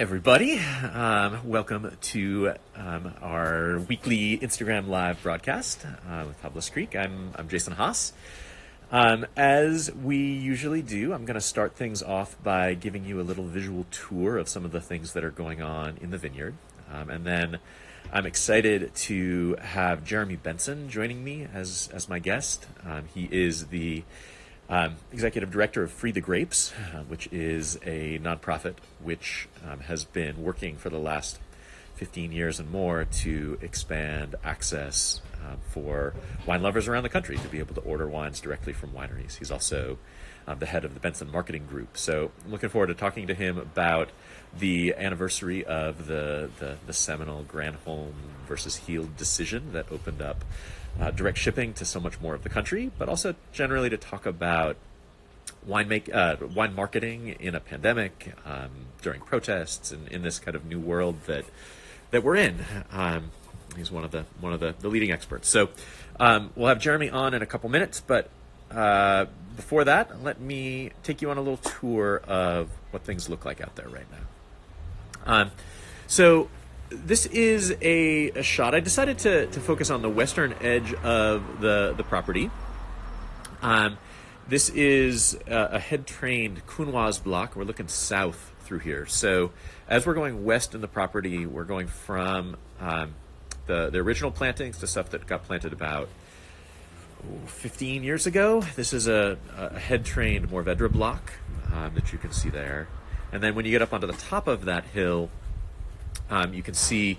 Everybody. Welcome to our weekly Instagram live broadcast with Tablas Creek. I'm Jason Haas. As we usually do, I'm going to start things off by giving you a little visual tour of some of the things that are going on in the vineyard. And then I'm excited to have Jeremy Benson joining me as my guest. He is the Executive Director of Free the Grapes, which is a nonprofit which has been working for the last 15 years and more to expand access for wine lovers around the country to be able to order wines directly from wineries. He's also the head of the Benson Marketing Group. So I'm looking forward to talking to him about the anniversary of the seminal Granholm versus Heald decision that opened up direct shipping to so much more of the country, but also generally to talk about wine marketing in a pandemic, during protests, and in this kind of new world that we're in. He's one of the leading experts. So we'll have Jeremy on in a couple minutes, but before that, let me take you on a little tour of what things look like out there right now. So this is a shot. I decided to focus on the western edge of the property. This is a head-trained Counoise block. We're looking south through here. So as we're going west in the property, we're going from the original plantings to stuff that got planted about 15 years ago. This is a head-trained Mourvedre block that you can see there. And then when you get up onto the top of that hill, you can see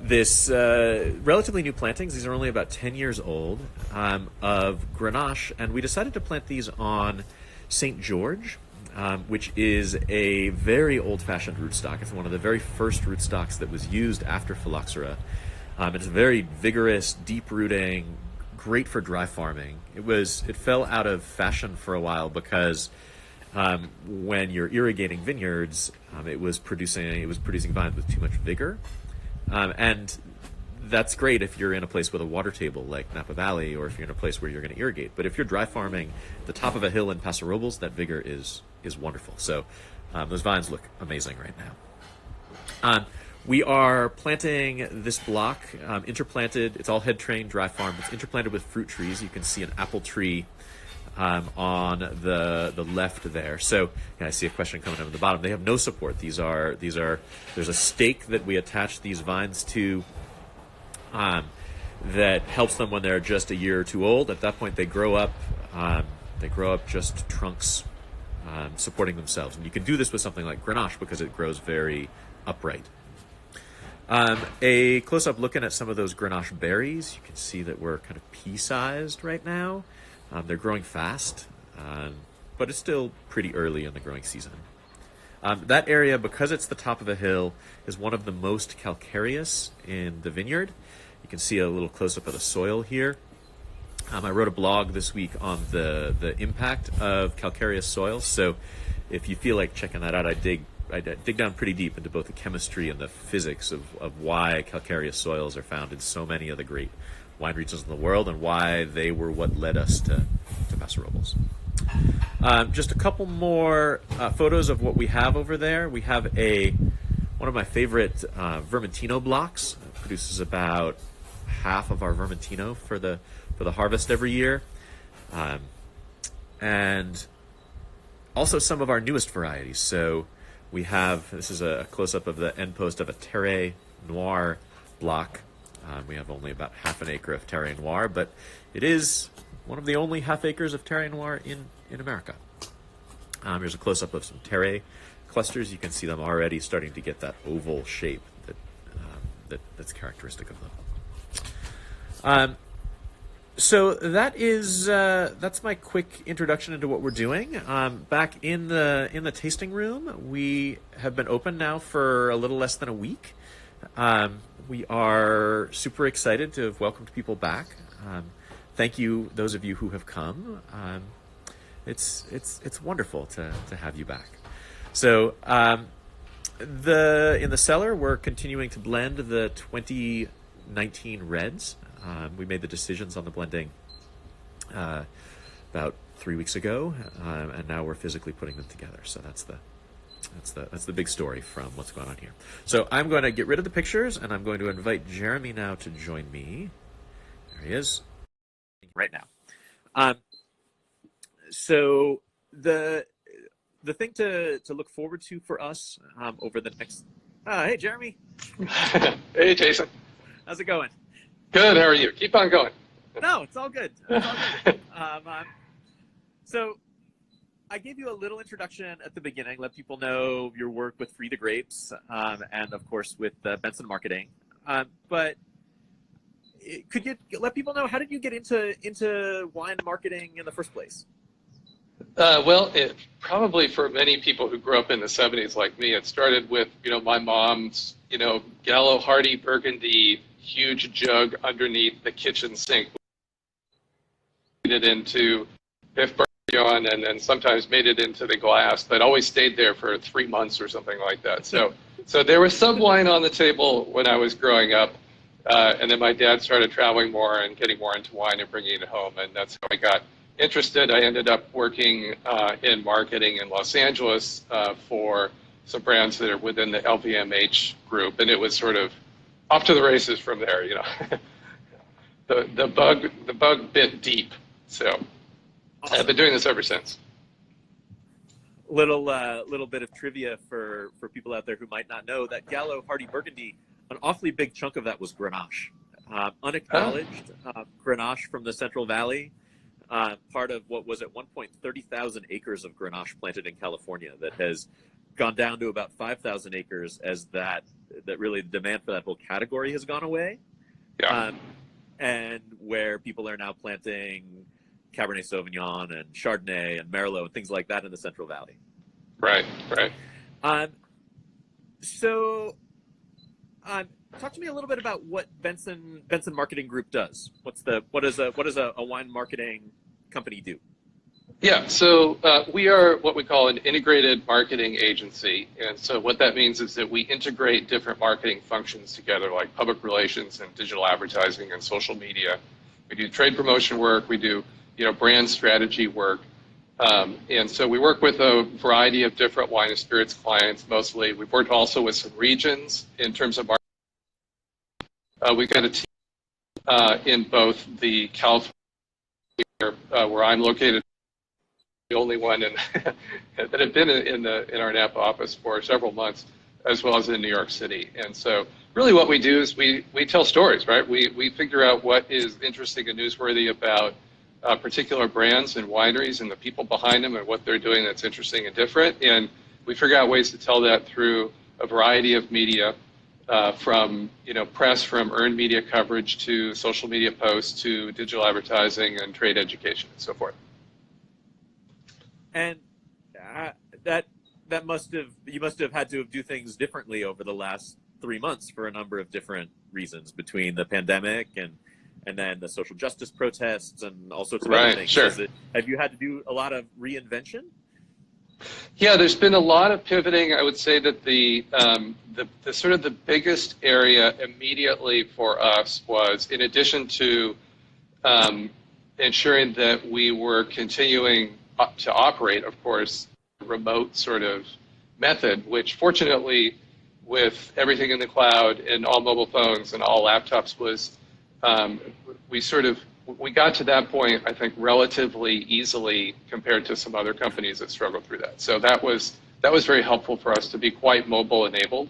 this relatively new plantings. These are only about 10 years old, of Grenache, and we decided to plant these on St. George, which is a very old-fashioned rootstock. It's one of the very first rootstocks that was used after phylloxera. It's very vigorous, deep-rooting, great for dry farming. It fell out of fashion for a while because when you're irrigating vineyards, it was producing vines with too much vigor, and that's great if you're in a place with a water table like Napa Valley, or if you're in a place where you're going to irrigate. But if you're dry farming the top of a hill in Paso Robles, that vigor is wonderful. So those vines look amazing right now. We are planting this block interplanted. It's all head trained, dry farm. It's interplanted with fruit trees. You can see an apple tree on the left there. So I see a question coming up at the bottom. They have no support. There's a stake that we attach these vines to that helps them when they're just a year or two old. At that point, they grow up. They grow up just trunks supporting themselves. And you can do this with something like Grenache because it grows very upright. A close-up looking at some of those Grenache berries. You can see that we're kind of pea-sized right now. They're growing fast, but it's still pretty early in the growing season. That area, because it's the top of a hill, is one of the most calcareous in the vineyard. You can see a little close-up of the soil here. I wrote a blog this week on the impact of calcareous soils, so if you feel like checking that out, I dig down pretty deep into both the chemistry and the physics of why calcareous soils are found in so many of the great wine regions in the world and why they were what led us to Paso Robles. Just a couple more photos of what we have over there. We have one of my favorite Vermentino blocks. It produces about half of our Vermentino for the harvest every year, and also some of our newest varieties. So this is a close-up of the end post of a Terre Noir block. We have only about half an acre of Terre Noir, but it is one of the only half acres of Terre Noir in America. Here's a close-up of some Terre clusters. You can see them already starting to get that oval shape that's characteristic of them. So that's my quick introduction into what we're doing. Back in the tasting room, we have been open now for a little less than a week. We are super excited to have welcomed people back. Thank you, those of you who have come. It's wonderful to have you back. So in the cellar, we're continuing to blend the 2019 reds. We made the decisions on the blending about 3 weeks ago, and now we're physically putting them together. So that's That's the big story from what's going on here. So I'm going to get rid of the pictures, and I'm going to invite Jeremy now to join me. There he is, right now. Um, so the thing to look forward to for us over the next. Hey, Jeremy. Hey, Jason. How's it going? Good. How are you? Keep on going. No, it's all good. It's all good. So I gave you a little introduction at the beginning, let people know your work with Free the Grapes, and of course with Benson Marketing. But could you let people know, how did you get into wine marketing in the first place? Well, probably for many people who grew up in the 70s like me, it started with, my mom's, Gallo Hardy Burgundy huge jug underneath the kitchen sink. Made it into Biff Bourguignon and then sometimes made it into the glass, but always stayed there for 3 months or something like that. So there was some wine on the table when I was growing up. And then my dad started traveling more and getting more into wine and bringing it home. And that's how I got interested. I ended up working in marketing in Los Angeles for some brands that are within the LVMH group. And it was sort of off to the races from there, the bug bit deep. So I've been doing this ever since. Little bit of trivia for people out there who might not know that Gallo Hardy Burgundy, an awfully big chunk of that was Grenache, unacknowledged Grenache from the Central Valley, part of what was at one point 30,000 acres of Grenache planted in California that has gone down to about 5,000 acres as that really the demand for that whole category has gone away. Yeah. And where people are now planting Cabernet Sauvignon and Chardonnay and Merlot and things like that in the Central Valley. Right. So talk to me a little bit about what Benson Marketing Group does. What does a wine marketing company do? Yeah, so we are what we call an integrated marketing agency. And so what that means is that we integrate different marketing functions together, like public relations and digital advertising and social media. We do trade promotion work, we do brand strategy work. And so we work with a variety of different wine and spirits clients mostly. We've worked also with some regions in terms of marketing. We've got a team in both the California, where I'm located, the only one that had been in our Napa office for several months, as well as in New York City. And so really what we do is we tell stories, right? We figure out what is interesting and newsworthy about particular brands and wineries and the people behind them and what they're doing that's interesting and different. And we figure out ways to tell that through a variety of media, from press, from earned media coverage to social media posts to digital advertising and trade education and so forth. And you must have had to do things differently over the last 3 months for a number of different reasons, between the pandemic and then the social justice protests and all sorts of other things. Sure. Have you had to do a lot of reinvention? Yeah, there's been a lot of pivoting. I would say that the sort of the biggest area immediately for us was, in addition to ensuring that we were continuing to operate, of course, remote sort of method, which fortunately, with everything in the cloud and all mobile phones and all laptops, was we got to that point, I think, relatively easily compared to some other companies that struggled through that. So that was very helpful for us to be quite mobile enabled.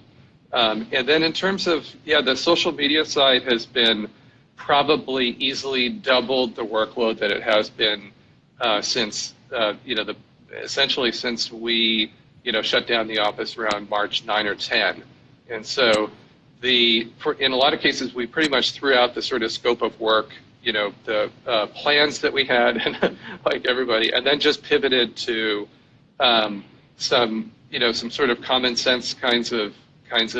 And then in terms of, the social media side has been probably easily doubled the workload that it has been since essentially since we shut down the office around March 9 or 10. And so in a lot of cases, we pretty much threw out the sort of scope of work, the plans that we had, and like everybody, and then just pivoted to some sort of common sense kinds of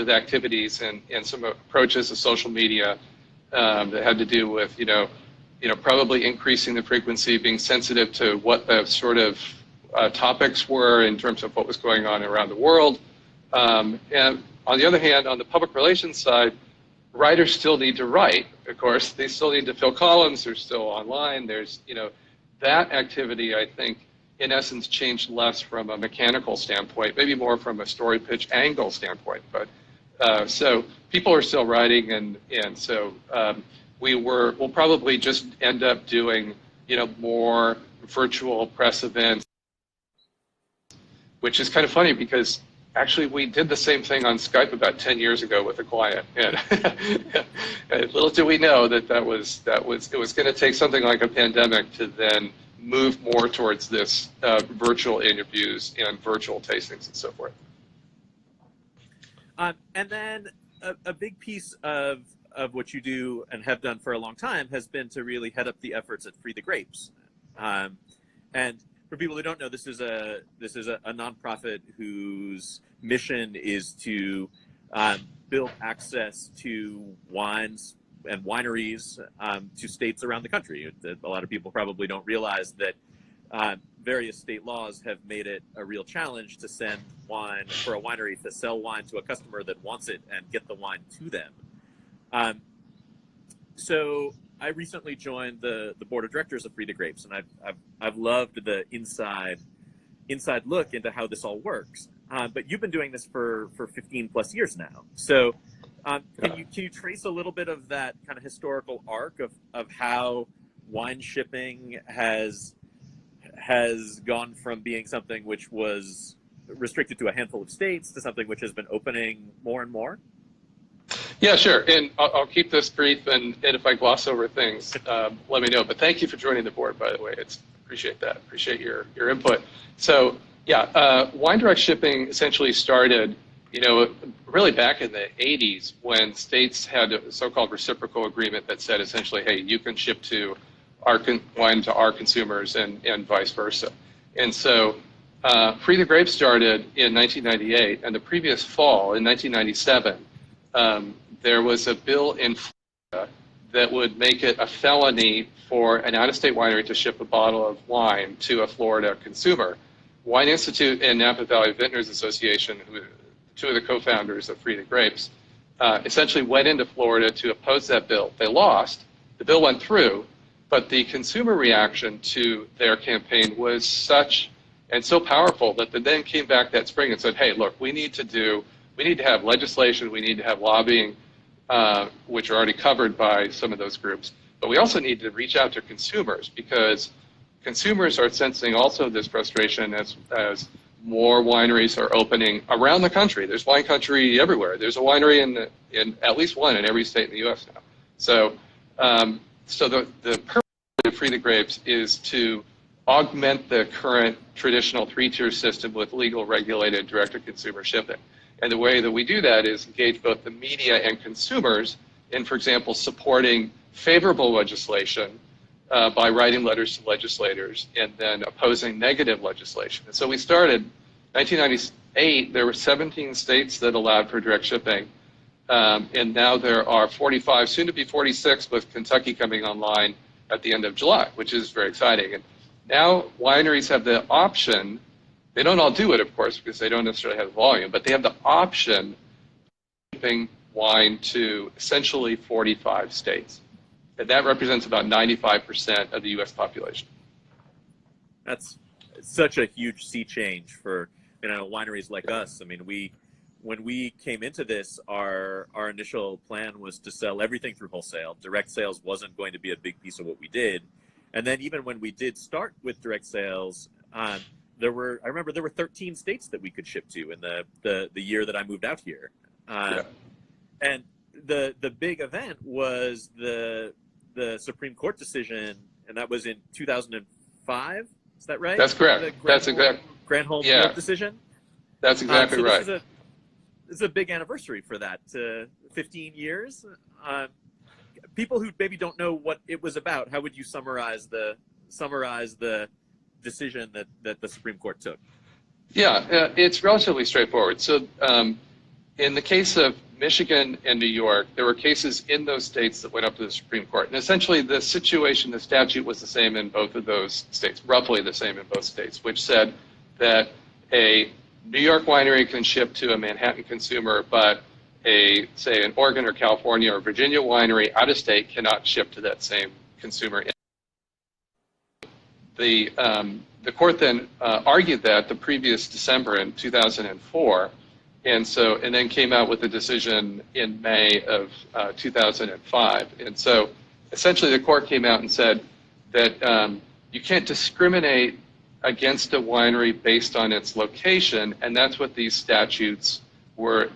activities and some approaches to social media that had to do with probably increasing the frequency, being sensitive to what the sort of topics were in terms of what was going on around the world. And on the other hand, on the public relations side, writers still need to write, of course. They still need to fill columns. They're still online. There's, that activity, I think, in essence, changed less from a mechanical standpoint, maybe more from a story pitch angle standpoint. But so people are still writing, and so we'll probably just end up doing more virtual press events, which is kind of funny because actually we did the same thing on Skype about 10 years ago with a client, and little did we know that it was going to take something like a pandemic to then move more towards this virtual interviews and virtual tastings and so forth. And then a big piece of what you do and have done for a long time has been to really head up the efforts at Free the Grapes. And for people who don't know, this is a nonprofit whose mission is to build access to wines and wineries to states around the country. A lot of people probably don't realize that various state laws have made it a real challenge to send wine for a winery to sell wine to a customer that wants it and get the wine to them. So I recently joined the board of directors of Free the Grapes, and I've loved the inside look into how this all works. But you've been doing this for 15 plus years now. So can you trace a little bit of that kind of historical arc of how wine shipping has gone from being something which was restricted to a handful of states to something which has been opening more and more? Yeah, sure. And I'll keep this brief, and if I gloss over things, let me know. But thank you for joining the board, by the way. Appreciate that. Appreciate your input. So yeah, wine direct shipping essentially started, really back in the 80s when states had a so-called reciprocal agreement that said essentially, hey, you can ship to wine to our consumers and vice versa. And so Free the Grapes started in 1998, and the previous fall, in 1997, there was a bill in Florida that would make it a felony for an out-of-state winery to ship a bottle of wine to a Florida consumer. Wine Institute and Napa Valley Vintners Association, two of the co-founders of Free the Grapes, essentially went into Florida to oppose that bill. They lost. The bill went through, but the consumer reaction to their campaign was such and so powerful that they then came back that spring and said, hey, look, we need to have legislation, we need to have lobbying, which are already covered by some of those groups. But we also need to reach out to consumers, because consumers are sensing also this frustration as more wineries are opening around the country. There's wine country everywhere. There's a winery in at least one in every state in the U.S. now. So, the purpose of Free the Grapes is to augment the current traditional three-tier system with legal, regulated, direct-to-consumer shipping. And the way that we do that is engage both the media and consumers in, for example, supporting favorable legislation by writing letters to legislators and then opposing negative legislation. And so we started 1998, there were 17 states that allowed for direct shipping. And now there are 45, soon to be 46, with Kentucky coming online at the end of July, which is very exciting. And now wineries have the option. They don't all do it, of course, because they don't necessarily have volume, but they have the option of shipping wine to essentially 45 states. And that represents about 95% of the U.S. population. That's such a huge sea change for wineries like us. I mean, when we came into this, our initial plan was to sell everything through wholesale. Direct sales wasn't going to be a big piece of what we did. And then even when we did start with direct sales, I remember there were 13 states that we could ship to in the year that I moved out here. And the big event was the Supreme Court decision, and that was in 2005. Is that right? That's correct. That's exactly. Granholm Court decision. That's exactly right. This is a big anniversary for that. 15 years. People who maybe don't know what it was about, how would you summarize the decision that the Supreme Court took? Yeah, it's relatively straightforward. So in the case of Michigan and New York, there were cases in those states that went up to the Supreme Court. And essentially the situation, the statute was the same in both of those states, roughly the same in both states, which said that a New York winery can ship to a Manhattan consumer, but say an Oregon or California or Virginia winery out of state cannot ship to that same consumer. The the court then argued that the previous December in 2004, and then came out with a decision in May of 2005. And so essentially the court came out and said that you can't discriminate against a winery based on its location, and that's what these statutes were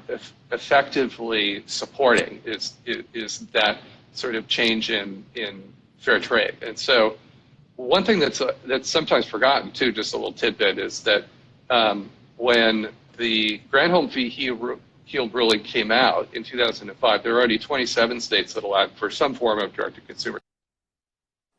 effectively supporting, is that sort of change in fair trade. And so one thing that's sometimes forgotten too, just a little tidbit, is that when the Granholm v. Heald ruling came out in 2005, there were already 27 states that allowed for some form of direct-to-consumer.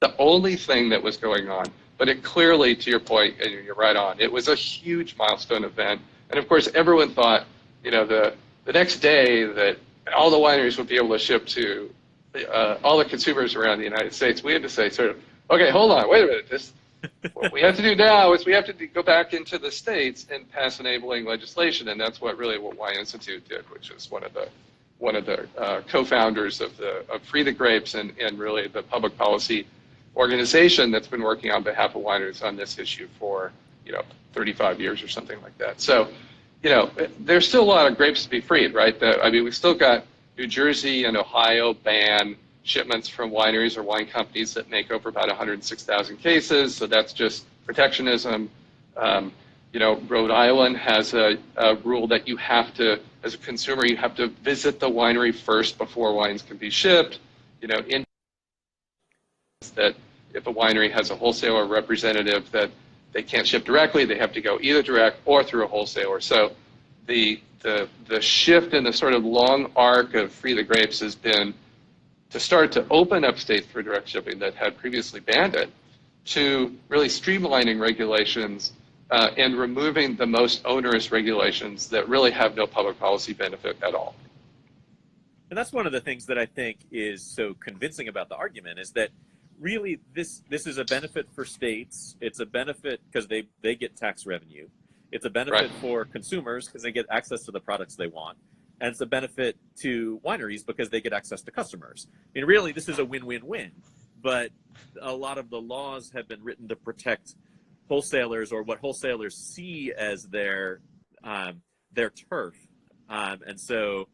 The only thing that was going on, but it clearly, to your point, and you're right on, it was a huge milestone event. And of course, everyone thought, the next day that all the wineries would be able to ship to all the consumers around the United States. We had to say sort of, okay, hold on, wait a minute. What we have to do now is we have to go back into the states and pass enabling legislation, and that's what Wine Institute did, which is one of the co-founders of Free the Grapes and really the public policy organization that's been working on behalf of wineries on this issue for 35 years or something like that. So there's still a lot of grapes to be freed, right? We've still got New Jersey and Ohio ban shipments from wineries or wine companies that make over about 106,000 cases. So that's just protectionism. Rhode Island has a rule that you have to, as a consumer, you have to visit the winery first before wines can be shipped. In that if a winery has a wholesaler representative that they can't ship directly, they have to go either direct or through a wholesaler. So the shift in the sort of long arc of Free the Grapes has been to start to open up states for direct shipping that had previously banned it, to really streamlining regulations and removing the most onerous regulations that really have no public policy benefit at all. And that's one of the things that I think is so convincing about the argument, is that really this is a benefit for states. It's a benefit because they get tax revenue. It's a benefit for consumers because they get access to the products they want. And it's a benefit to wineries because they get access to customers. Really, this is a win-win-win. But a lot of the laws have been written to protect wholesalers, or what wholesalers see as their turf. And so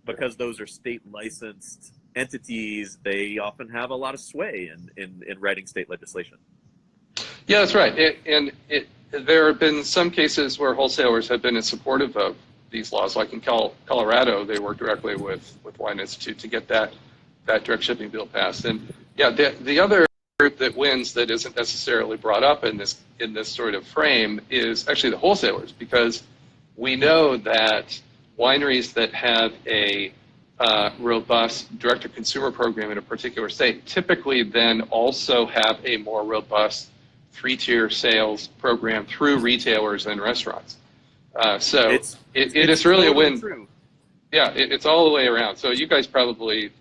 because those are state licensed entities, they often have a lot of sway in writing state legislation. Yeah, that's right. There have been some cases where wholesalers have been supportive of these laws, like in Colorado, they worked directly with Wine Institute to get that direct shipping bill passed. And yeah, the other group that wins that isn't necessarily brought up in this sort of frame is actually the wholesalers, because we know that wineries that have a robust direct-to-consumer program in a particular state typically then also have a more robust three-tier sales program through retailers and restaurants. So it is really a win. True. Yeah, it's all the way around. So you guys probably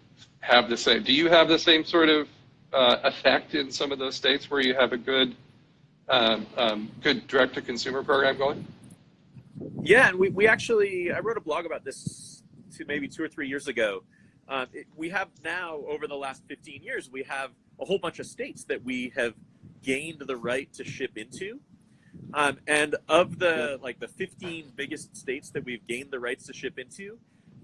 have the same. Do you have the same sort of effect in some of those states where you have a good direct-to-consumer program going? Yeah, and we actually, I wrote a blog about this maybe 2 or 3 years ago. We have now, over the last 15 years, we have a whole bunch of states that we have gained the right to ship into. And of the 15 biggest states that we've gained the rights to ship into,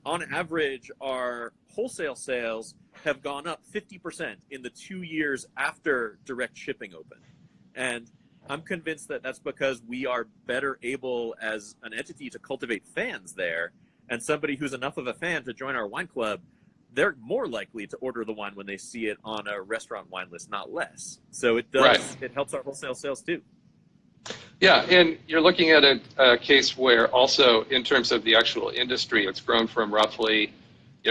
on average, our wholesale sales have gone up 50% in the 2 years after direct shipping opened. And I'm convinced that that's because we are better able as an entity to cultivate fans there. And somebody who's enough of a fan to join our wine club, they're more likely to order the wine when they see it on a restaurant wine list, not less. So it does, it helps our wholesale sales too. Yeah, and you're looking at a case where also in terms of the actual industry, it's grown from roughly,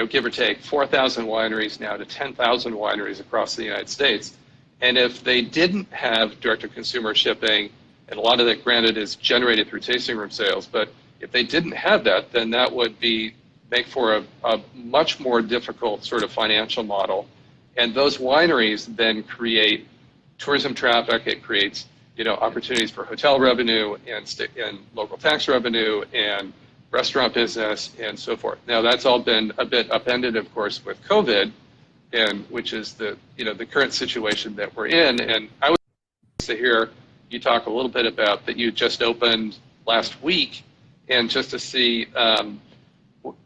give or take 4,000 wineries now to 10,000 wineries across the United States. And if they didn't have direct-to-consumer shipping, and a lot of that, granted, is generated through tasting room sales, but if they didn't have that, then that would make for a much more difficult sort of financial model. And those wineries then create tourism traffic. It creates opportunities for hotel revenue and local tax revenue and restaurant business and so forth. Now that's all been a bit upended, of course, with COVID, and which is the current situation that we're in. And I would like to hear you talk a little bit about that you just opened last week, and just to see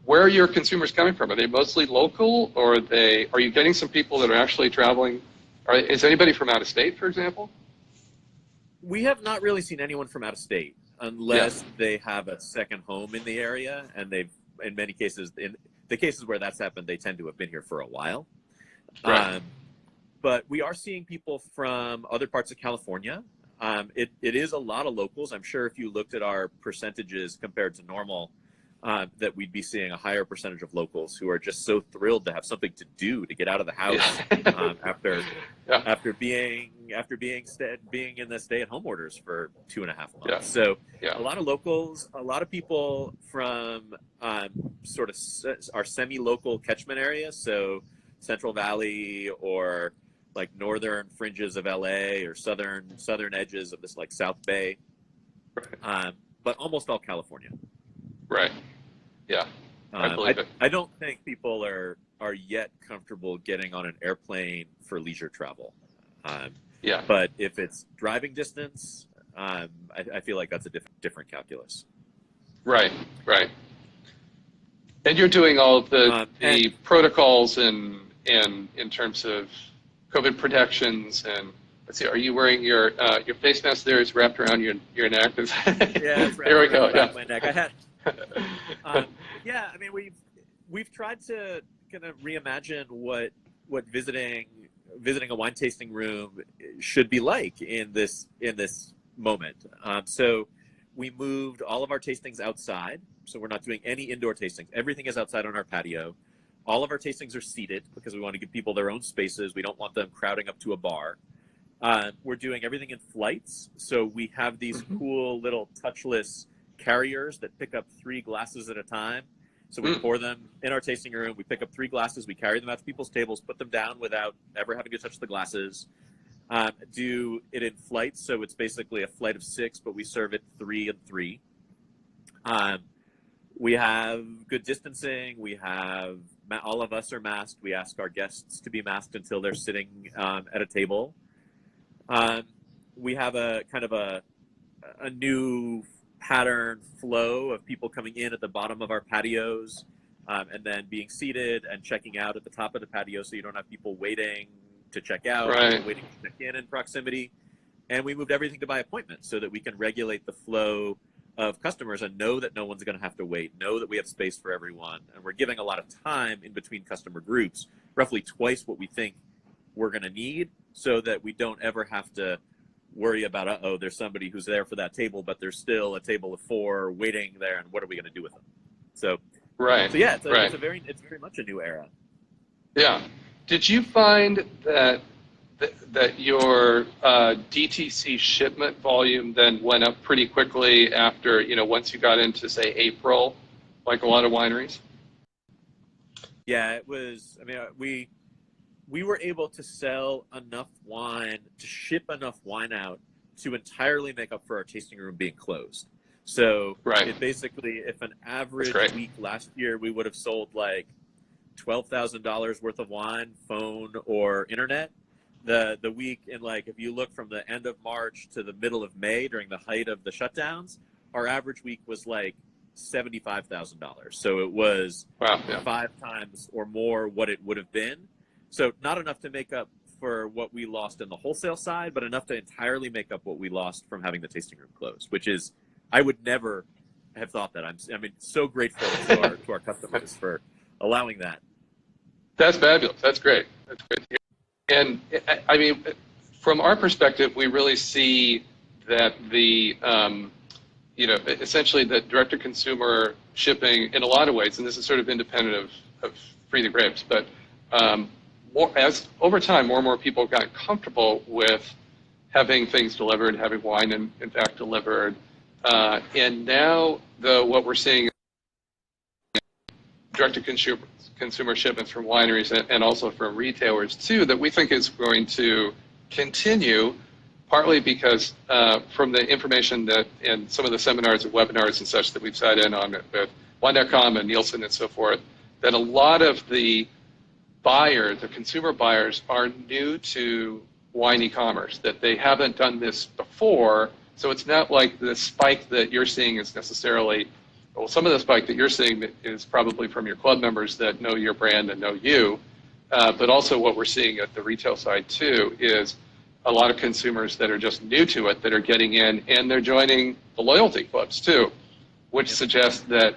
where are your consumers coming from? Are they mostly local, or are you getting some people that are actually traveling? Is anybody from out of state, for example? We have not really seen anyone from out of state unless they have a second home in the area, and they've, in many cases, in the cases where that's happened, they tend to have been here for a while. Right. But we are seeing people from other parts of California. It is a lot of locals. I'm sure if you looked at our percentages compared to normal, that we'd be seeing a higher percentage of locals who are just so thrilled to have something to do, to get out of the house after being in the stay-at-home orders for 2.5 months. Yeah. So Yeah. a lot of locals, a lot of people from sort of our semi-local catchment areas, so Central Valley or like northern fringes of LA or southern edges of this like South Bay, but almost all California. Right. Yeah. I believe it. I don't think people are yet comfortable getting on an airplane for leisure travel. Yeah. But if it's driving distance, I feel like that's a different calculus. Right. Right. And you're doing all of the protocols and in terms of COVID protections, and let's see, are you wearing your face mask there is wrapped around your neck? Yeah, it's wrapped there we go. around my neck. I had. Yeah, I mean, we've tried to kind of reimagine what visiting a wine tasting room should be like in this moment. So we moved all of our tastings outside. So we're not doing any indoor tastings. Everything is outside on our patio. All of our tastings are seated because we want to give people their own spaces. We don't want them crowding up to a bar. We're doing everything in flights. So we have these cool little touchless carriers that pick up 3 glasses at a time. So we pour them in our tasting room. We pick up 3 glasses. We carry them out to people's tables, put them down without ever having to touch the glasses. Do it in flights. So it's basically a flight of 6, but we serve it 3 and 3. We have good distancing. We have all of us are masked. We ask our guests to be masked until they're sitting at a table. We have a kind of a new pattern flow of people coming in at the bottom of our patios and then being seated and checking out at the top of the patio, so you don't have people waiting to check out, waiting to check in proximity. And we moved everything to by appointment so that we can regulate the flow of customers and know that no one's going to have to wait, know that we have space for everyone. And we're giving a lot of time in between customer groups, roughly twice what we think we're going to need, so that we don't ever have to worry about, there's somebody who's there for that table, but there's still a table of 4 waiting there, and what are we going to do with them? So yeah, it's very much a new era. Yeah. Did you find that your DTC shipment volume then went up pretty quickly after, once you got into, say, April, like a lot of wineries? Yeah, it was. I mean, we were able to sell enough wine, to ship enough wine out to entirely make up for our tasting room being closed. So it basically, if an average week last year, we would have sold like $12,000 worth of wine, phone or internet. The week in, like, if you look from the end of March to the middle of May during the height of the shutdowns, our average week was like $75,000. So it was 5 times or more what it would have been. So not enough to make up for what we lost in the wholesale side, but enough to entirely make up what we lost from having the tasting room closed, which is, I would never have thought that. I mean, so grateful to our customers for allowing that. That's fabulous. That's great. That's great to hear. And I mean, from our perspective, we really see that the, essentially the direct-to-consumer shipping in a lot of ways, and this is sort of independent of Free the Grapes, but as over time, more and more people got comfortable with having things delivered, having wine, in fact, delivered. And now, what we're seeing is direct-to-consumer shipments from wineries and also from retailers, too, that we think is going to continue, partly because from the information that in some of the seminars and webinars and such that we've sat in on with Wine.com and Nielsen and so forth, that a lot of the consumer buyers are new to wine e-commerce, that they haven't done this before. So it's not like the spike that you're seeing is necessarily, well, some of the spike that you're seeing is probably from your club members that know your brand and know you. But also what we're seeing at the retail side too is a lot of consumers that are just new to it that are getting in, and they're joining the loyalty clubs too, which suggests that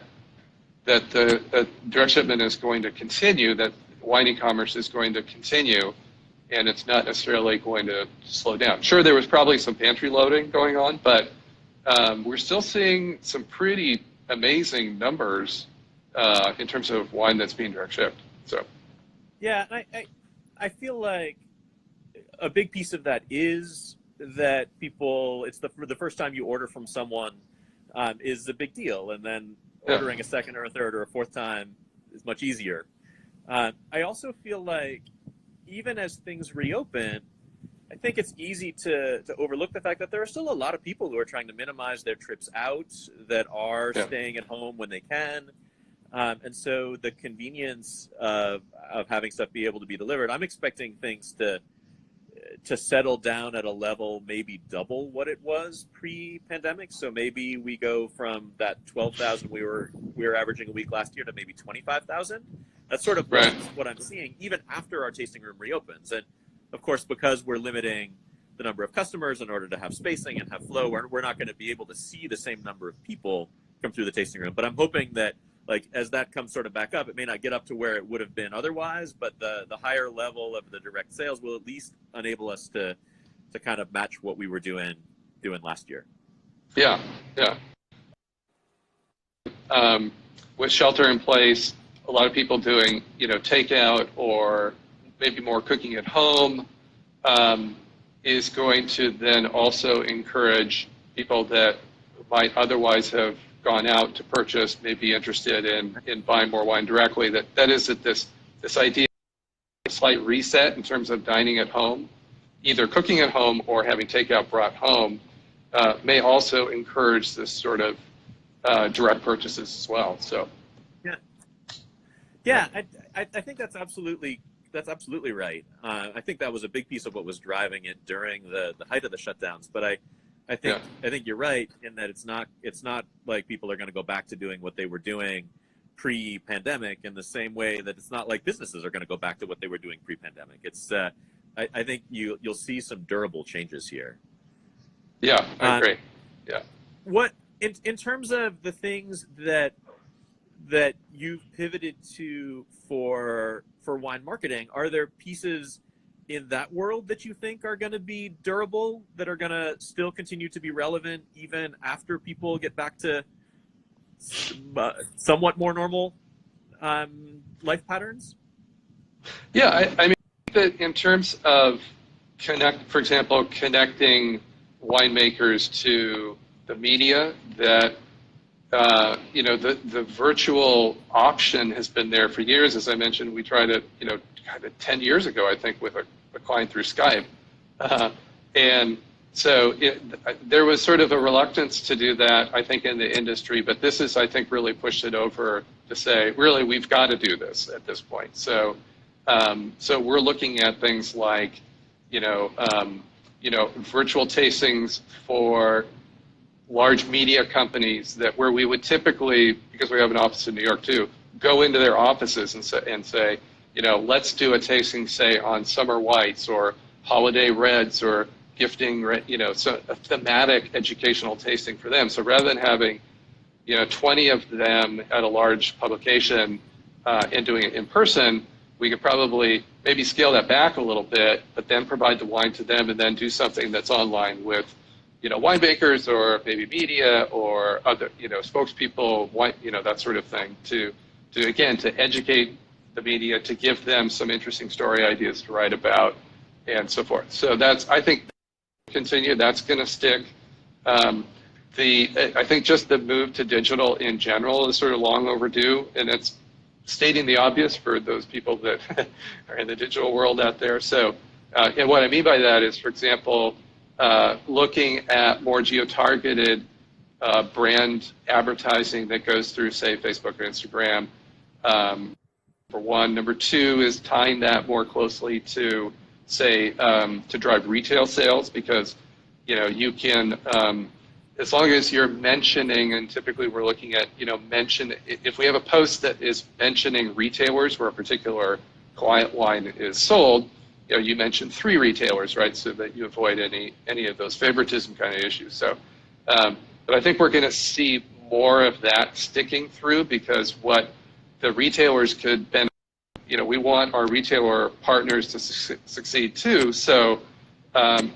the direct shipment is going to continue, that wine e-commerce is going to continue, and it's not necessarily going to slow down. Sure, there was probably some pantry loading going on, but we're still seeing some pretty amazing numbers in terms of wine that's being direct shipped. So, yeah, I feel like a big piece of that is that people, it's the first time you order from someone is a big deal, and then ordering a second or a third or a fourth time is much easier. I also feel like even as things reopen, I think it's easy to overlook the fact that there are still a lot of people who are trying to minimize their trips out, that are staying at home when they can. And so the convenience of having stuff be able to be delivered, I'm expecting things to settle down at a level maybe double what it was pre-pandemic. So maybe we go from that 12,000 we were averaging a week last year to maybe 25,000. That's sort of what I'm seeing even after our tasting room reopens. And of course, because we're limiting the number of customers in order to have spacing and have flow, we're not going to be able to see the same number of people come through the tasting room. But I'm hoping that, like, as that comes sort of back up, it may not get up to where it would have been otherwise, but the higher level of the direct sales will at least enable us to kind of match what we were doing last year. Yeah. With shelter in place, a lot of people doing, takeout or maybe more cooking at home is going to then also encourage people that might otherwise have gone out to purchase, may be interested in buying more wine directly. That is that this idea of a slight reset in terms of dining at home, either cooking at home or having takeout brought home, may also encourage this sort of direct purchases as well. So, yeah, I think that's absolutely right. I think that was a big piece of what was driving it during the height of the shutdowns. But I think you're right in that it's not like people are going to go back to doing what they were doing pre-pandemic in the same way that it's not like businesses are going to go back to what they were doing pre-pandemic. It's I think you'll see some durable changes here. Yeah, I agree. Yeah. What in terms of the things that you've pivoted to for wine marketing, are there pieces in that world that you think are going to be durable, that are going to still continue to be relevant even after people get back to somewhat more normal life patterns? Yeah, I mean that in terms of for example, connecting winemakers to the media, that the virtual option has been there for years. As I mentioned, we tried it, kind of 10 years ago, I think, with a client through Skype. And so there was sort of a reluctance to do that, I think, in the industry. But this is, I think, really pushed it over to say, really, we've got to do this at this point. So we're looking at things like, virtual tastings for large media companies, that where we would typically, because we have an office in New York too, go into their offices and say, let's do a tasting, say, on summer whites or holiday reds or gifting, so a thematic educational tasting for them. So rather than having, 20 of them at a large publication and doing it in person, we could probably maybe scale that back a little bit, but then provide the wine to them and then do something that's online with, winemakers or maybe media or other, spokespeople, that sort of thing, to educate the media, to give them some interesting story ideas to write about, and so forth. So I think, continue. That's going to stick. I think just the move to digital in general is sort of long overdue, and it's stating the obvious for those people that are in the digital world out there. So, and what I mean by that is, for example, looking at more geo-targeted brand advertising that goes through, say, Facebook or Instagram, for one. Number two is tying that more closely to say, to drive retail sales, because, you can, as long as you're mentioning, and typically we're looking at, if we have a post that is mentioning retailers where a particular client wine is sold, you mentioned 3 retailers, right? So that you avoid any of those favoritism kind of issues. So, but I think we're going to see more of that sticking through, because what the retailers could benefit, we want our retailer partners to succeed too. So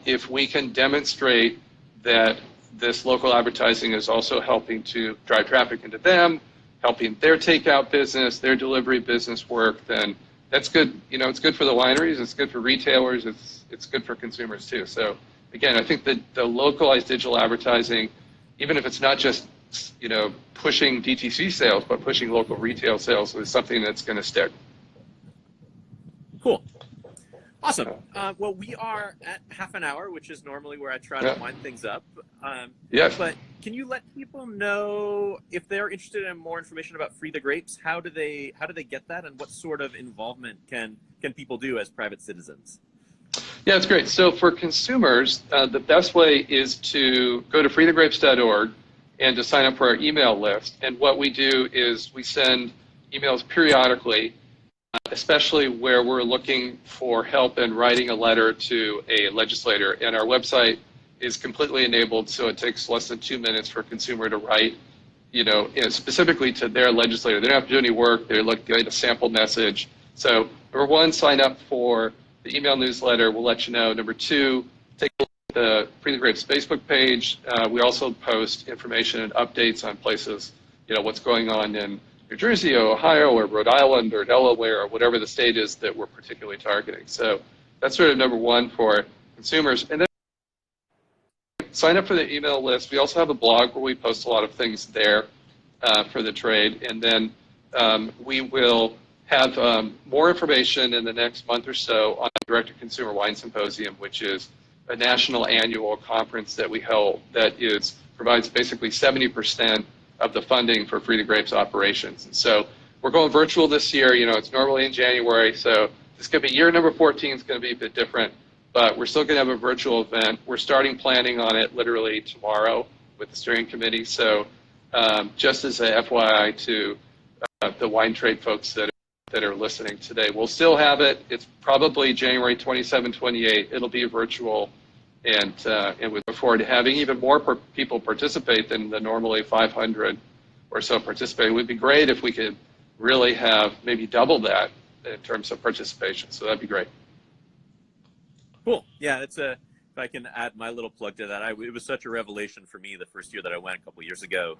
if we can demonstrate that this local advertising is also helping to drive traffic into them, helping their takeout business, their delivery business work, then that's good. It's good for the wineries, it's good for retailers, it's good for consumers too. So again, I think that the localized digital advertising, even if it's not just pushing DTC sales, but pushing local retail sales, is something that's going to stick. Cool. Awesome. Well, we are at half an hour, which is normally where I try to wind things up. Yes. But can you let people know if they're interested in more information about Free the Grapes? How do they get that, and what sort of involvement can people do as private citizens? Yeah, it's great. So for consumers, the best way is to go to freethegrapes.org and to sign up for our email list. And what we do is we send emails periodically, especially where we're looking for help in writing a letter to a legislator. And our website is completely enabled, so it takes less than 2 minutes for a consumer to write, specifically to their legislator. They don't have to do any work. They get a sample message. So number 1, sign up for the email newsletter. We'll let you know. Number 2, take a look at the Free the Grapes Facebook page. We also post information and updates on places, what's going on in New Jersey or Ohio or Rhode Island or Delaware or whatever the state is that we're particularly targeting. So that's sort of number 1 for consumers. And then sign up for the email list. We also have a blog where we post a lot of things there for the trade. And then we will have more information in the next month or so on the Direct-to-Consumer Wine Symposium, which is a national annual conference that we hold that provides basically 70% of the funding for Free the Grapes operations. And so we're going virtual this year. It's normally in January, so this could be year number 14 is going to be a bit different, but we're still going to have a virtual event. We're starting planning on it literally tomorrow with the steering committee. So just as a FYI to the wine trade folks that are listening today, we'll still have it. It's probably January 27, 28. It'll be virtual. And we look forward to having even more people participate than the normally 500 or so participating. It would be great if we could really have maybe double that in terms of participation. So that'd be great. Cool. Yeah, if I can add my little plug to that, it was such a revelation for me the first year that I went a couple years ago.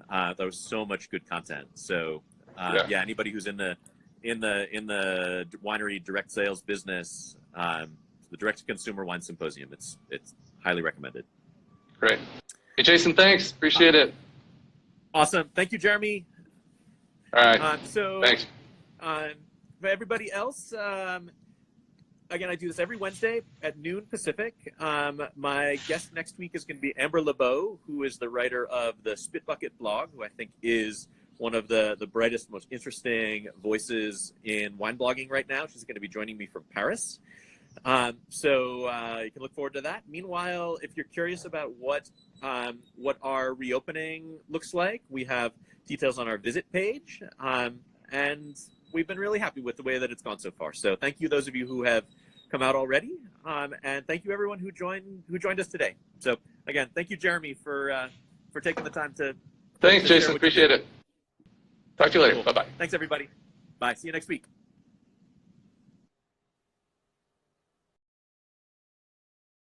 There was so much good content. So yeah, anybody who's in the winery direct sales business, the Direct-to-Consumer Wine Symposium. It's highly recommended. Great. Hey, Jason, thanks. Appreciate it. Awesome. Thank you, Jeremy. All right. Thanks. For everybody else, again, I do this every Wednesday at noon Pacific. My guest next week is going to be Amber LeBeau, who is the writer of the Spit Bucket blog, who I think is one of the brightest, most interesting voices in wine blogging right now. She's going to be joining me from Paris. So you can look forward to that. Meanwhile, if you're curious about what our reopening looks like, we have details on our visit page, and we've been really happy with the way that it's gone so far. So thank you, those of you who have come out already, and thank you everyone who joined us today. So again, thank you, Jeremy, for taking the time to. Thanks, Jason. Appreciate it. Talk to you later. Cool. Bye-bye. Thanks, everybody. Bye. See you next week.